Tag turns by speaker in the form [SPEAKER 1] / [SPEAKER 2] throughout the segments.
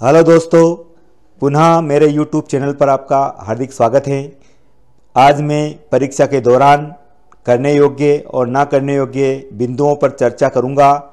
[SPEAKER 1] Hello दोस्तों, पुनः मेरे YouTube चैनल पर आपका हार्दिक स्वागत है। आज मैं परीक्षा के दौरान करने योग्य और ना करने योग्य बिंदुओं पर चर्चा करूंगा।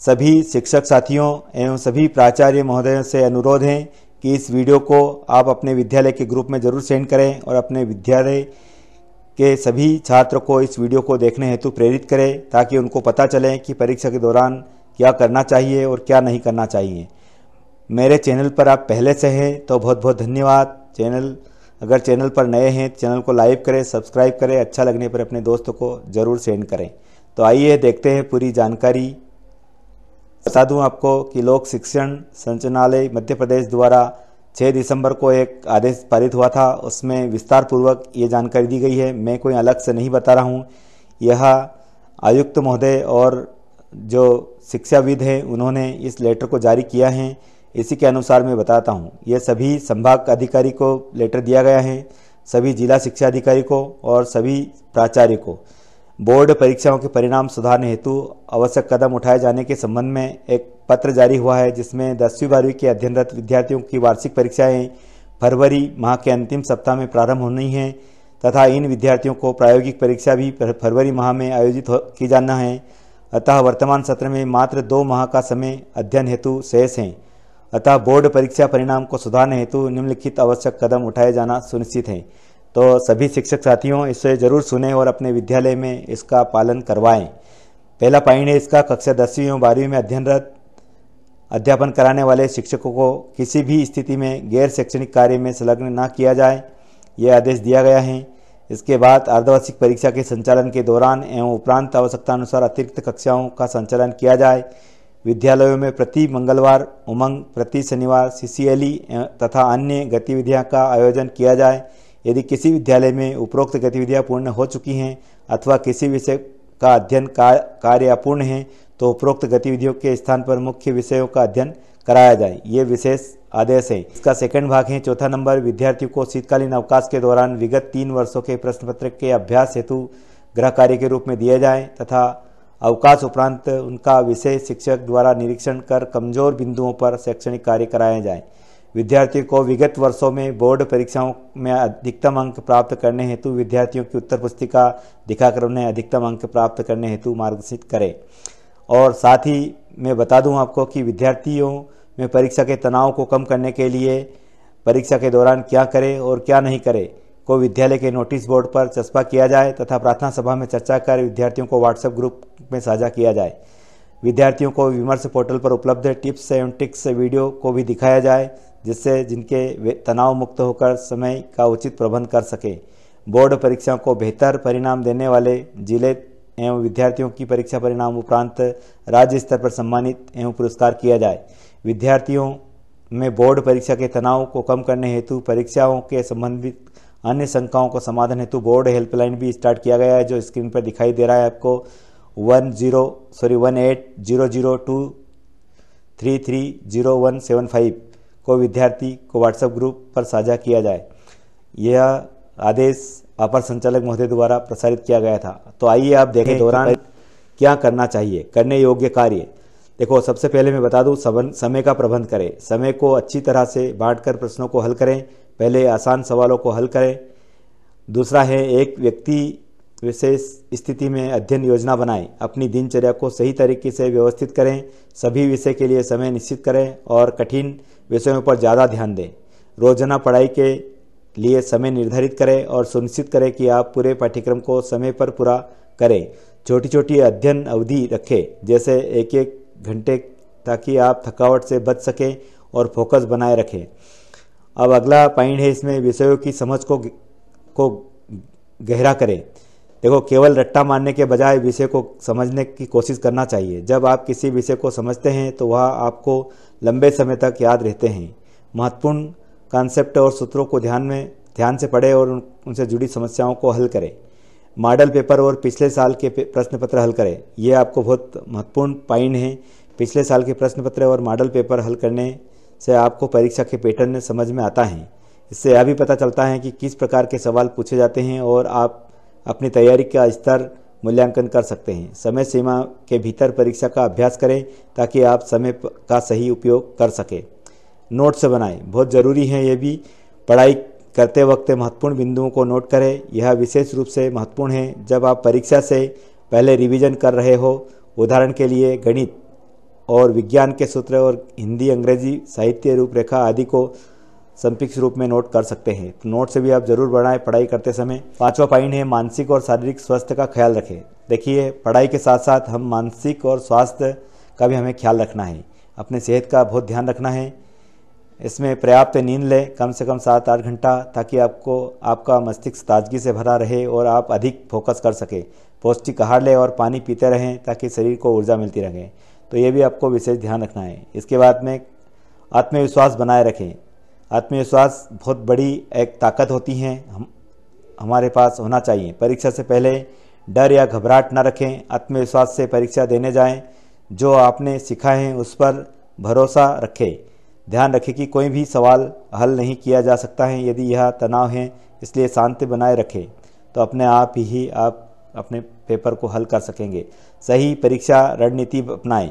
[SPEAKER 1] सभी शिक्षक साथियों एवं सभी प्राचार्य महोदयों से अनुरोध है कि इस वीडियो को आप अपने विद्यालय के ग्रुप में ज़रूर सेंड करें और अपने विद्यालय के सभी छात्र को इस वीडियो को देखने हेतु प्रेरित करें, ताकि उनको पता चले कि परीक्षा के दौरान क्या करना चाहिए और क्या नहीं करना चाहिए। मेरे चैनल पर आप पहले से हैं तो बहुत बहुत धन्यवाद। अगर चैनल पर नए हैं चैनल को लाइक करें, सब्सक्राइब करें, अच्छा लगने पर अपने दोस्तों को ज़रूर सेंड करें। तो आइए देखते हैं पूरी जानकारी। बता दूं आपको कि लोक शिक्षण संचालनालय मध्य प्रदेश द्वारा 6 दिसंबर को एक आदेश पारित हुआ था। उसमें विस्तार पूर्वक ये जानकारी दी गई है। मैं कोई अलग से नहीं बता रहा हूँ। यह आयुक्त महोदय और जो शिक्षाविद हैं उन्होंने इस लेटर को जारी किया है। इसी के अनुसार मैं बताता हूँ। यह सभी संभाग अधिकारी को लेटर दिया गया है, सभी जिला शिक्षा अधिकारी को और सभी प्राचार्य को। बोर्ड परीक्षाओं के परिणाम सुधारने हेतु आवश्यक कदम उठाए जाने के संबंध में एक पत्र जारी हुआ है, जिसमें 10वीं 12वीं के अध्ययनरत विद्यार्थियों की वार्षिक परीक्षाएं फरवरी माह के अंतिम सप्ताह में प्रारंभ होनी है तथा इन विद्यार्थियों को प्रायोगिक परीक्षा भी फरवरी माह में आयोजित की जाना है। अतः वर्तमान सत्र में मात्र 2 माह का समय अध्ययन हेतु शेष है। अतः बोर्ड परीक्षा परिणाम को सुधारने हेतु निम्नलिखित आवश्यक कदम उठाए जाना सुनिश्चित है। तो सभी शिक्षक साथियों इसे जरूर सुने और अपने विद्यालय में इसका पालन करवाएं। पहला पॉइंट है इसका, कक्षा 10वीं एवं 12वीं में अध्ययनरत अध्यापन कराने वाले शिक्षकों को किसी भी स्थिति में गैर शैक्षणिक कार्य में संलग्न न किया जाए, यह आदेश दिया गया है। इसके बाद अर्धवार्षिक परीक्षा के संचालन के दौरान एवं उपरांत आवश्यकतानुसार अतिरिक्त कक्षाओं का संचालन किया जाए। विद्यालयों में प्रति मंगलवार उमंग, प्रति शनिवार सीसीएलई तथा अन्य गतिविधियां का आयोजन किया जाए। यदि किसी विद्यालय में उपरोक्त गतिविधियां पूर्ण हो चुकी हैं अथवा किसी विषय का अध्ययन कार्य अपूर्ण है तो उपरोक्त गतिविधियों के स्थान पर मुख्य विषयों का अध्ययन कराया जाए। ये विशेष आदेश है। इसका सेकंड भाग है। चौथा नंबर, विद्यार्थियों को शीतकालीन अवकाश के दौरान विगत 3 वर्षों के प्रश्न पत्र के अभ्यास हेतु गृह कार्य के रूप में दिए जाएं तथा अवकाश उपरांत उनका विषय शिक्षक द्वारा निरीक्षण कर कमजोर बिंदुओं पर शैक्षणिक कार्य कराया जाए। विद्यार्थियों को विगत वर्षों में बोर्ड परीक्षाओं में अधिकतम अंक प्राप्त करने हेतु विद्यार्थियों की उत्तर पुस्तिका दिखाकर उन्हें अधिकतम अंक प्राप्त करने हेतु मार्गदर्शित करें। और साथ ही मैं बता दूं आपको कि विद्यार्थियों में परीक्षा के तनाव को कम करने के लिए परीक्षा के दौरान क्या करें और क्या नहीं करें को विद्यालय के नोटिस बोर्ड पर चस्पा किया जाए तथा प्रार्थना सभा में चर्चा कर विद्यार्थियों को व्हाट्सएप ग्रुप में साझा किया जाए। विद्यार्थियों को विमर्श पोर्टल पर उपलब्ध टिप्स एवं ट्रिक्स वीडियो को भी दिखाया जाए, जिससे जिनके तनाव मुक्त होकर समय का उचित प्रबंध कर सके। बोर्ड परीक्षाओं को बेहतर परिणाम देने वाले जिले एवं विद्यार्थियों की परीक्षा परिणाम उपरांत राज्य स्तर पर सम्मानित एवं पुरस्कार किया जाए। विद्यार्थियों में बोर्ड परीक्षा के तनाव को कम करने हेतु परीक्षाओं के संबंधित अन्य शंकाओं को समाधान हेतु बोर्ड हेल्पलाइन भी स्टार्ट किया गया है, जो स्क्रीन पर दिखाई दे रहा है आपको। 180023300175 को विद्यार्थी को व्हाट्सएप ग्रुप पर साझा किया जाए। यह आदेश अपर संचालक महोदय द्वारा प्रसारित किया गया था। तो आइए आप देखें दौरान क्या करना चाहिए। करने योग्य कार्य, देखो सबसे पहले मैं बता दूं, समय का प्रबंध करें। समय को अच्छी तरह से बांटकर प्रश्नों को हल करें। पहले आसान सवालों को हल करें। दूसरा है, एक व्यक्ति विशेष स्थिति में अध्ययन योजना बनाएं। अपनी दिनचर्या को सही तरीके से व्यवस्थित करें। सभी विषय के लिए समय निश्चित करें और कठिन विषयों पर ज़्यादा ध्यान दें। रोजाना पढ़ाई के लिए समय निर्धारित करें और सुनिश्चित करें कि आप पूरे पाठ्यक्रम को समय पर पूरा करें। छोटी छोटी अध्ययन अवधि रखें, जैसे 1-1 घंटे, ताकि आप थकावट से बच सकें और फोकस बनाए रखें। अब अगला पॉइंट है इसमें, विषयों की समझ को गहरा करें। देखो, केवल रट्टा मारने के बजाय विषय को समझने की कोशिश करना चाहिए। जब आप किसी विषय को समझते हैं तो वह आपको लंबे समय तक याद रहते हैं। महत्वपूर्ण कॉन्सेप्ट और सूत्रों को ध्यान से पढ़ें और उनसे जुड़ी समस्याओं को हल करें। मॉडल पेपर और पिछले साल के प्रश्न पत्र हल करें। ये आपको बहुत महत्वपूर्ण पॉइंट है। पिछले साल के प्रश्न पत्र और मॉडल पेपर हल करने से आपको परीक्षा के पैटर्न समझ में आता है। इससे यह भी पता चलता है कि किस प्रकार के सवाल पूछे जाते हैं और आप अपनी तैयारी का स्तर मूल्यांकन कर सकते हैं। समय सीमा के भीतर परीक्षा का अभ्यास करें ताकि आप समय का सही उपयोग कर सकें। नोट से बनाएं। बहुत ज़रूरी है ये भी। पढ़ाई करते वक्त महत्वपूर्ण बिंदुओं को नोट करें। यह विशेष रूप से महत्वपूर्ण है जब आप परीक्षा से पहले रिवीजन कर रहे हो। उदाहरण के लिए गणित और विज्ञान के सूत्र और हिंदी अंग्रेजी साहित्य रूपरेखा आदि को संक्षिप्त रूप में नोट कर सकते हैं। तो नोट से भी आप जरूर बढ़ाएं पढ़ाई करते समय। 5वां पॉइंट है मानसिक और शारीरिक स्वास्थ्य का ख्याल रखें। देखिए, पढ़ाई के साथ साथ हम मानसिक और स्वास्थ्य का भी हमें ख्याल रखना है। अपने सेहत का बहुत ध्यान रखना है। इसमें पर्याप्त नींद लें, कम से कम 7-8 घंटा, ताकि आपका मस्तिष्क ताजगी से भरा रहे और आप अधिक फोकस कर सकें। पौष्टिक आहार लें और पानी पीते रहें ताकि शरीर को ऊर्जा मिलती रहे। तो ये भी आपको विशेष ध्यान रखना है। इसके बाद में आत्मविश्वास बनाए रखें। आत्मविश्वास बहुत बड़ी एक ताकत होती है, हमारे पास होना चाहिए। परीक्षा से पहले डर या घबराहट न रखें। आत्मविश्वास से परीक्षा देने जाएं। जो आपने सीखा है उस पर भरोसा रखें। ध्यान रखें कि कोई भी सवाल हल नहीं किया जा सकता है यदि यह तनाव है, इसलिए शांति बनाए रखें तो अपने आप ही आप अपने पेपर को हल कर सकेंगे। सही परीक्षा रणनीति अपनाएं।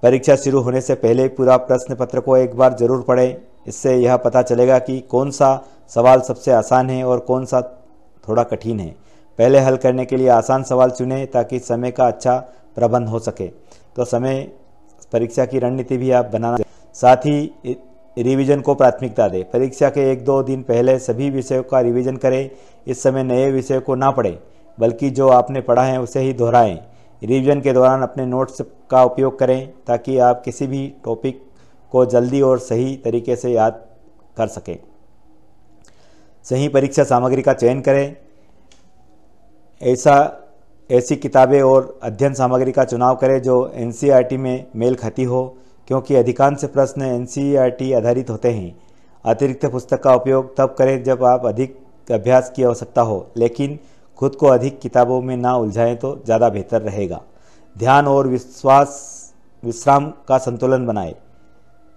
[SPEAKER 1] परीक्षा शुरू होने से पहले पूरा प्रश्न पत्र को एक बार जरूर पढ़ें। इससे यह पता चलेगा कि कौन सा सवाल सबसे आसान है और कौन सा थोड़ा कठिन है। पहले हल करने के लिए आसान सवाल चुनें ताकि समय का अच्छा प्रबंध हो सके। तो समय परीक्षा की रणनीति भी आप बनाना। साथ ही रिवीजन को प्राथमिकता दें। परीक्षा के 1-2 दिन पहले सभी विषयों का रिवीजन करें। इस समय नए विषय को ना पढ़ें, बल्कि जो आपने पढ़ा है उसे ही दोहराएं। रिवीजन के दौरान अपने नोट्स का उपयोग करें ताकि आप किसी भी टॉपिक को जल्दी और सही तरीके से याद कर सकें। सही परीक्षा सामग्री का चयन करें। ऐसी किताबें और अध्ययन सामग्री का चुनाव करें जो एनसीईआरटी में मेल खाती हो, क्योंकि अधिकांश प्रश्न एनसीईआरटी आधारित होते हैं। अतिरिक्त पुस्तक का उपयोग तब करें जब आप अधिक अभ्यास की आवश्यकता हो, लेकिन खुद को अधिक किताबों में ना उलझाएं तो ज़्यादा बेहतर रहेगा। ध्यान और विश्राम का संतुलन बनाएं।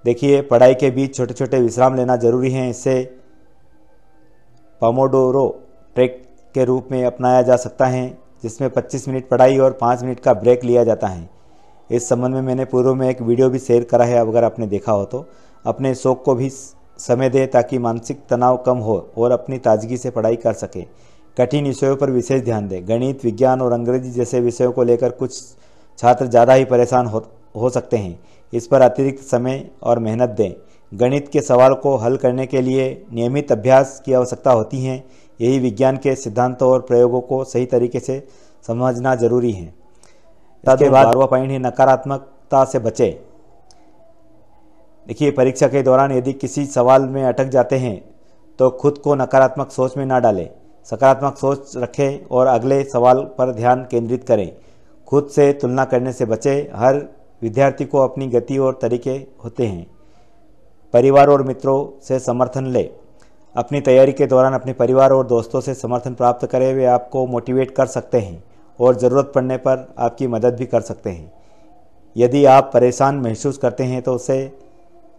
[SPEAKER 1] देखिए, पढ़ाई के बीच छोटे छोटे विश्राम लेना जरूरी है। इससे पोमोडोरो ट्रेक के रूप में अपनाया जा सकता है, जिसमें 25 मिनट पढ़ाई और 5 मिनट का ब्रेक लिया जाता है। इस संबंध में मैंने पूर्व में एक वीडियो भी शेयर करा है, अगर आपने देखा हो तो। अपने शौक को भी समय दें ताकि मानसिक तनाव कम हो और अपनी ताजगी से पढ़ाई कर सकें। कठिन विषयों पर विशेष ध्यान दें। गणित, विज्ञान और अंग्रेजी जैसे विषयों को लेकर कुछ छात्र ज़्यादा ही परेशान हो सकते हैं। इस पर अतिरिक्त समय और मेहनत दें। गणित के सवाल को हल करने के लिए नियमित अभ्यास की आवश्यकता होती है। यही विज्ञान के सिद्धांतों और प्रयोगों को सही तरीके से समझना जरूरी है। इसके बाद 12वां पॉइंट है नकारात्मकता से बचें। देखिए, परीक्षा के दौरान यदि किसी सवाल में अटक जाते हैं तो खुद को नकारात्मक सोच में ना डालें। सकारात्मक सोच रखें और अगले सवाल पर ध्यान केंद्रित करें। खुद से तुलना करने से बचें। हर विद्यार्थी को अपनी गति और तरीके होते हैं। परिवार और मित्रों से समर्थन लें। अपनी तैयारी के दौरान अपने परिवार और दोस्तों से समर्थन प्राप्त करें। वे आपको मोटिवेट कर सकते हैं और ज़रूरत पड़ने पर आपकी मदद भी कर सकते हैं। यदि आप परेशान महसूस करते हैं तो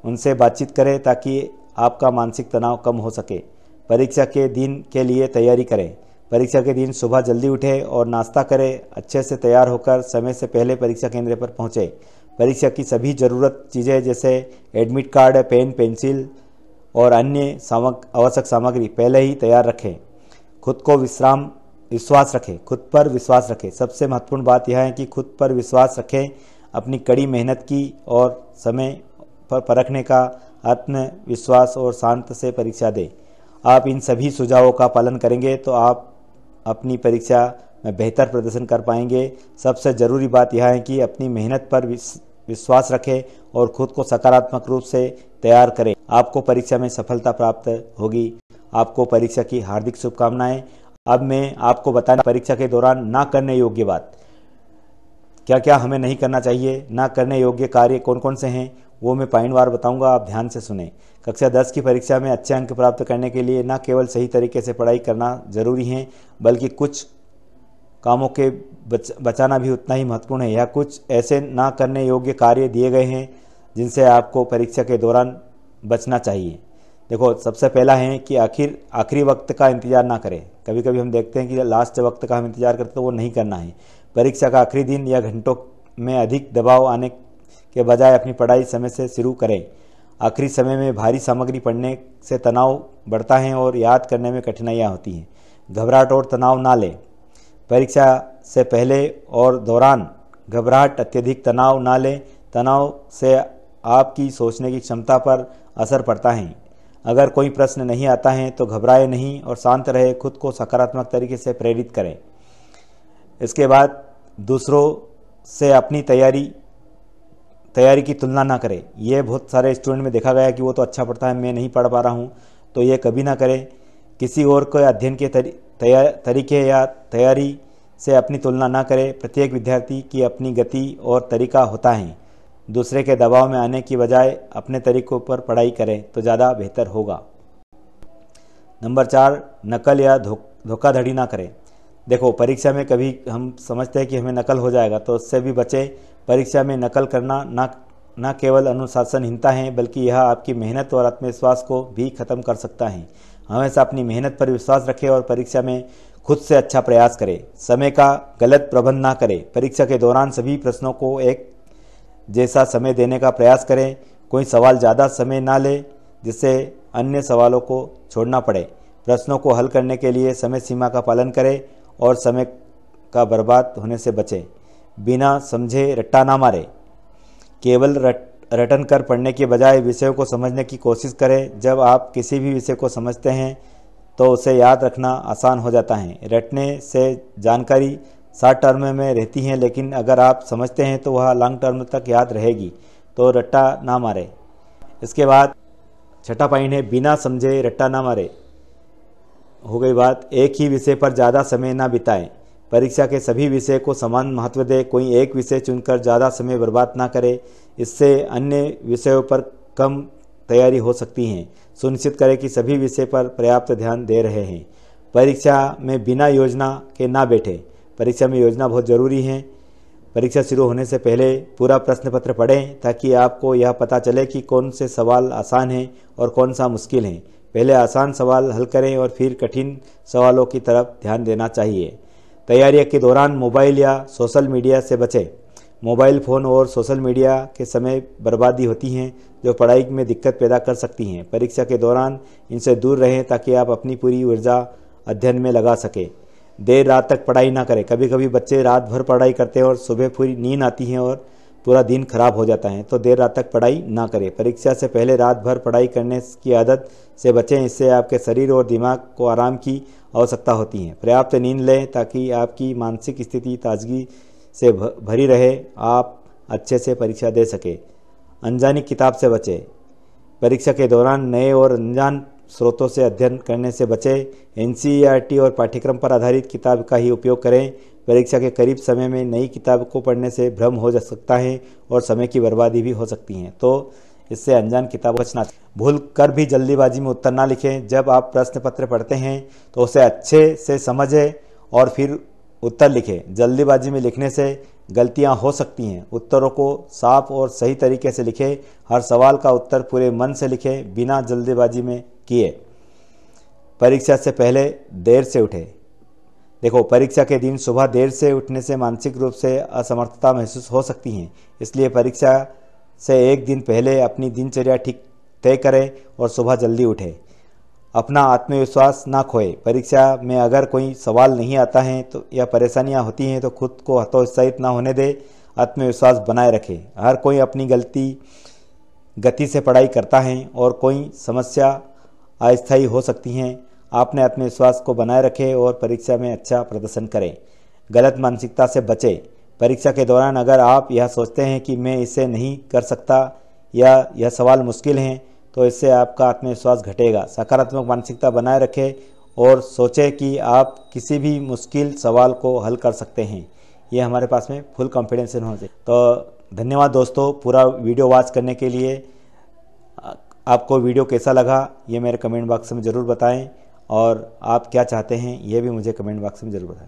[SPEAKER 1] उनसे बातचीत करें ताकि आपका मानसिक तनाव कम हो सके। परीक्षा के दिन के लिए तैयारी करें। परीक्षा के दिन सुबह जल्दी उठें और नाश्ता करें। अच्छे से तैयार होकर समय से पहले परीक्षा केंद्र पर पहुंचे। परीक्षा की सभी ज़रूरत चीज़ें जैसे एडमिट कार्ड, पेन, पेंसिल और अन्य आवश्यक सामग्री पहले ही तैयार रखें। खुद को विश्वास रखें। खुद पर विश्वास रखें। सबसे महत्वपूर्ण बात यह है कि खुद पर विश्वास रखें। अपनी कड़ी मेहनत की और समय पर परखने का आत्मविश्वास और शांत से परीक्षा दें। आप इन सभी सुझावों का पालन करेंगे तो आप अपनी परीक्षा में बेहतर प्रदर्शन कर पाएंगे। सबसे ज़रूरी बात यह है कि अपनी मेहनत पर विश्वास रखें और खुद को सकारात्मक रूप से तैयार करें। आपको परीक्षा में सफलता प्राप्त होगी। आपको परीक्षा की हार्दिक शुभकामनाएं। अब मैं आपको बताना परीक्षा के दौरान ना करने योग्य बात क्या क्या हमें नहीं करना चाहिए। ना करने योग्य कार्य कौन कौन से हैं वो मैं पॉइंटवार बताऊंगा, आप ध्यान से सुने। कक्षा 10 की परीक्षा में अच्छे अंक प्राप्त करने के लिए न केवल सही तरीके से पढ़ाई करना जरूरी है, बल्कि कुछ कामों के बचाना भी उतना ही महत्वपूर्ण है। यह कुछ ऐसे ना करने योग्य कार्य दिए गए हैं जिनसे आपको परीक्षा के दौरान बचना चाहिए। देखो, सबसे पहला है कि आखिरी वक्त का इंतजार ना करें। कभी कभी हम देखते हैं कि लास्ट वक्त का हम इंतजार करते तो वो नहीं करना है। परीक्षा का आखिरी दिन या घंटों में अधिक दबाव आने के बजाय अपनी पढ़ाई समय से शुरू करें। आखिरी समय में भारी सामग्री पढ़ने से तनाव बढ़ता है और याद करने में कठिनाइयाँ होती हैं। घबराहट और तनाव ना लें। परीक्षा से पहले और दौरान घबराहट, अत्यधिक तनाव ना लें। तनाव से आपकी सोचने की क्षमता पर असर पड़ता है। अगर कोई प्रश्न नहीं आता है तो घबराए नहीं और शांत रहे, खुद को सकारात्मक तरीके से प्रेरित करें। इसके बाद दूसरों से अपनी तैयारी की तुलना ना करें। ये बहुत सारे स्टूडेंट में देखा गया कि वो तो अच्छा पढ़ता है, मैं नहीं पढ़ पा रहा हूँ, तो ये कभी ना करें। किसी और के अध्ययन के तरीके या तैयारी से अपनी तुलना ना करें। प्रत्येक विद्यार्थी की अपनी गति और तरीका होता है। दूसरे के दबाव में आने की बजाय अपने तरीकों पर पढ़ाई करें तो ज़्यादा बेहतर होगा। नंबर 4, नकल या धोखाधड़ी ना करें। देखो, परीक्षा में कभी हम समझते हैं कि हमें नकल हो जाएगा, तो उससे भी बचें। परीक्षा में नकल करना ना केवल अनुशासनहीनता है, बल्कि यह आपकी मेहनत और आत्मविश्वास को भी खत्म कर सकता है। हमेशा अपनी मेहनत पर विश्वास रखें और परीक्षा में खुद से अच्छा प्रयास करें। समय का गलत प्रबंध ना करें। परीक्षा के दौरान सभी प्रश्नों को एक जैसा समय देने का प्रयास करें। कोई सवाल ज़्यादा समय ना ले जिससे अन्य सवालों को छोड़ना पड़े। प्रश्नों को हल करने के लिए समय सीमा का पालन करें और समय का बर्बाद होने से बचें। बिना समझे रट्टा ना मारें। केवल रटन कर पढ़ने के बजाय विषयों को समझने की कोशिश करें। जब आप किसी भी विषय को समझते हैं तो उसे याद रखना आसान हो जाता है। रटने से जानकारी शॉर्ट टर्म में रहती है, लेकिन अगर आप समझते हैं तो वह लॉन्ग टर्म तक याद रहेगी, तो रट्टा ना मारे। इसके बाद छठा पॉइंट है, बिना समझे रट्टा ना मारे। हो गई बात, एक ही विषय पर ज़्यादा समय ना बिताएं। परीक्षा के सभी विषय को समान महत्व दें। कोई एक विषय चुनकर ज़्यादा समय बर्बाद ना करें, इससे अन्य विषयों पर कम तैयारी हो सकती है। सुनिश्चित करें कि सभी विषय पर पर्याप्त ध्यान दे रहे हैं। परीक्षा में बिना योजना के ना बैठे। परीक्षा में योजना बहुत ज़रूरी है। परीक्षा शुरू होने से पहले पूरा प्रश्न पत्र पढ़ें ताकि आपको यह पता चले कि कौन से सवाल आसान हैं और कौन सा मुश्किल है। पहले आसान सवाल हल करें और फिर कठिन सवालों की तरफ ध्यान देना चाहिए। तैयारी के दौरान मोबाइल या सोशल मीडिया से बचें। मोबाइल फ़ोन और सोशल मीडिया के समय बर्बादी होती हैं जो पढ़ाई में दिक्कत पैदा कर सकती हैं। परीक्षा के दौरान इनसे दूर रहें ताकि आप अपनी पूरी ऊर्जा अध्ययन में लगा सकें। देर रात तक पढ़ाई ना करें। कभी कभी बच्चे रात भर पढ़ाई करते हैं और सुबह पूरी नींद आती है और पूरा दिन खराब हो जाता है, तो देर रात तक पढ़ाई ना करें। परीक्षा से पहले रात भर पढ़ाई करने की आदत से बचें। इससे आपके शरीर और दिमाग को आराम की आवश्यकता होती है। पर्याप्त नींद लें ताकि आपकी मानसिक स्थिति ताजगी से भरी रहे, आप अच्छे से परीक्षा दे सके। अनजानी किताब से बचें। परीक्षा के दौरान नए और अनजान स्रोतों से अध्ययन करने से बचें। एनसीईआरटी और पाठ्यक्रम पर आधारित किताब का ही उपयोग करें। परीक्षा के करीब समय में नई किताब को पढ़ने से भ्रम हो जा सकता है और समय की बर्बादी भी हो सकती है, तो इससे अनजान किताब बचना। भूल कर भी जल्दीबाजी में उत्तर ना लिखें। जब आप प्रश्न पत्र पढ़ते हैं तो उसे अच्छे से समझें और फिर उत्तर लिखें। जल्दीबाजी में लिखने से गलतियां हो सकती हैं। उत्तरों को साफ और सही तरीके से लिखें। हर सवाल का उत्तर पूरे मन से लिखें, बिना जल्दीबाजी में किए। परीक्षा से पहले देर से उठें। देखो, परीक्षा के दिन सुबह देर से उठने से मानसिक रूप से असमर्थता महसूस हो सकती है, इसलिए परीक्षा से एक दिन पहले अपनी दिनचर्या ठीक तय करें और सुबह जल्दी उठें। अपना आत्मविश्वास ना खोएं। परीक्षा में अगर कोई सवाल नहीं आता है तो या परेशानियां होती हैं तो खुद को हतोत्साहित ना होने दें, आत्मविश्वास बनाए रखें। हर कोई अपनी गति से पढ़ाई करता है और कोई समस्या अस्थायी हो सकती हैं। आपने आत्मविश्वास को बनाए रखें और परीक्षा में अच्छा प्रदर्शन करें। गलत मानसिकता से बचें। परीक्षा के दौरान अगर आप यह सोचते हैं कि मैं इसे नहीं कर सकता या यह सवाल मुश्किल हैं, तो इससे आपका आत्मविश्वास घटेगा। सकारात्मक मानसिकता बनाए रखें और सोचें कि आप किसी भी मुश्किल सवाल को हल कर सकते हैं। ये हमारे पास में फुल कॉन्फिडेंस होना चाहिए। तो धन्यवाद दोस्तों, पूरा वीडियो वॉच करने के लिए। आपको वीडियो कैसा लगा ये मेरे कमेंट बॉक्स में ज़रूर बताएं और आप क्या चाहते हैं ये भी मुझे कमेंट बॉक्स में ज़रूर बताएं।